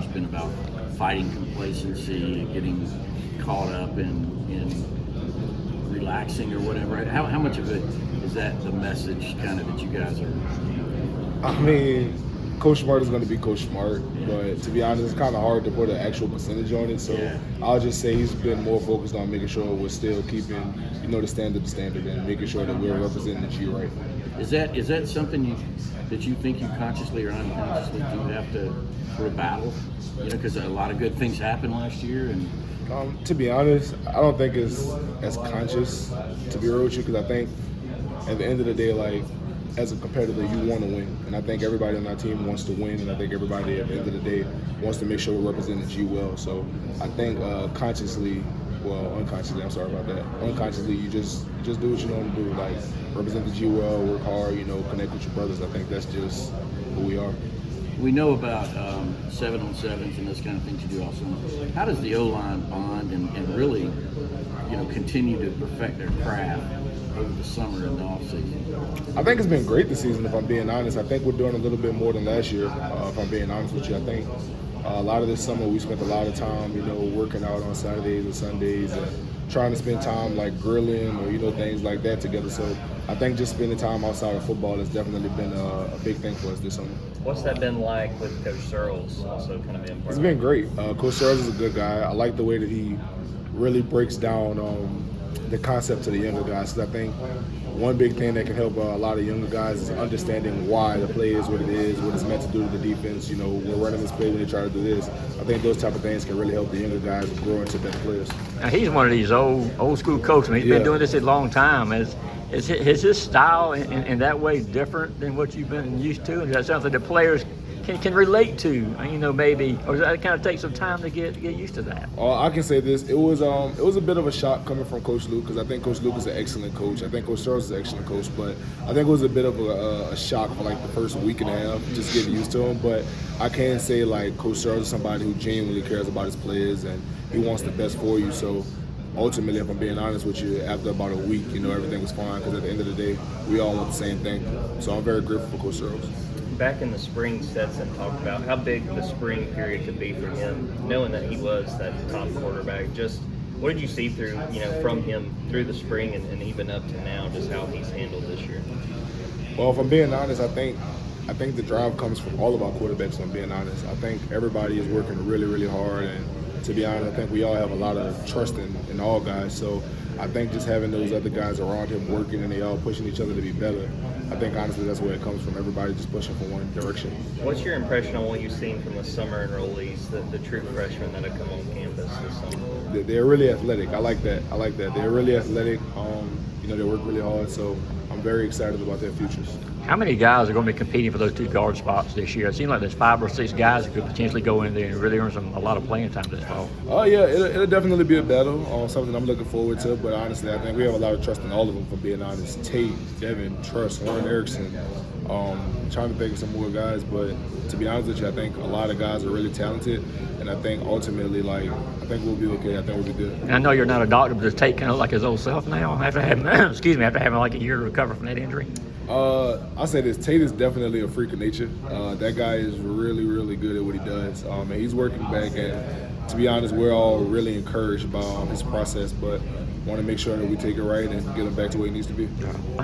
year's been about fighting complacency and getting caught up in relaxing or whatever. How much of it is that the message kind of that you guys are? I mean, Coach Smart is going to be Coach Smart, but to be honest, it's kind of hard to put an actual percentage on it. So Yeah. I'll just say he's been more focused on making sure we're still keeping, the standard, and making sure that we're representing the G right. Is that something that you think you consciously or unconsciously do have to for a battle? Because a lot of good things happened last year, and To be honest, I don't think it's as conscious, to be real with you, because I think at the end of the day, like, as a competitor, you want to win. And I think everybody on our team wants to win, and I think everybody at the end of the day wants to make sure we represent the G well. So I think unconsciously, you just do what you know to do, like represent the G well, work hard, connect with your brothers. I think that's just who we are. we know about 7-on-7s and those kind of things you do also. How does the O-line bond and really, continue to perfect their craft over the summer and the off-season? I think it's been great this season, if I'm being honest. I think we're doing a little bit more than last year, if I'm being honest with you. I think a lot of this summer we spent a lot of time, working out on Saturdays and Sundays and trying to spend time like grilling or, things like that together. So I think just spending time outside of football has definitely been a big thing for us this summer. What's that been like with Coach Searles also kind of being part It's of been great. Coach Searles is a good guy. I like the way that he really breaks down the concept to the younger guys. Because I think one big thing that can help a lot of younger guys is understanding why the play is what it is, what it's meant to do to the defense. We're running this play when they try to do this. I think those type of things can really help the younger guys grow into better players. Now, he's one of these old school coaches. I mean, he's been doing this a long time. Is his style in that way different than what you've been used to? Is that something that players can relate to? Maybe, or does that kind of take some time to get used to that? I can say this: it was a bit of a shock coming from Coach Luke, because I think Coach Luke is an excellent coach. I think Coach Searles is an excellent coach, but I think it was a bit of a shock for like the first week and a half, just getting used to him. But I can say like Coach Searles is somebody who genuinely cares about his players and he wants the best for you. So ultimately, if I'm being honest with you, after about a week, everything was fine, because at the end of the day, we all want the same thing. So I'm very grateful for Coach Searles. Back in the spring, Stetson talked about how big the spring period could be for him, knowing that he was that top quarterback. Just what did you see through, from him through the spring and even up to now, just how he's handled this year? Well, if I'm being honest, I think the drive comes from all of our quarterbacks, if I'm being honest. I think everybody is working really, really hard, and to be honest, I think we all have a lot of trust in all guys. So I think just having those other guys around him working and they all pushing each other to be better, I think honestly that's where it comes from, everybody just pushing for one direction. What's your impression on what you've seen from the summer enrollees, the true freshmen that have come on campus this summer? They're really athletic. I like that. They're really athletic. They work really hard, so I'm very excited about their futures. How many guys are going to be competing for those two guard spots this year? It seems like there's 5 or 6 guys that could potentially go in there and really earn a lot of playing time this fall. Oh yeah, it'll definitely be a battle. Something I'm looking forward to. But honestly, I think we have a lot of trust in all of them. For being honest, Tate, Devin, Truss, Warren Erickson. Trying to think of some more guys, but to be honest with you, I think a lot of guys are really talented, and I think ultimately, I think we'll be okay. I think we'll be good. And I know you're not a doctor, but does Tate kind of like his old self now after having, after having like a year to recover from that injury? I'll say this: Tate is definitely a freak of nature. That guy is really, really good at what he does, and he's working back. And to be honest, we're all really encouraged by his process, but want to make sure that we take it right and get him back to where he needs to be.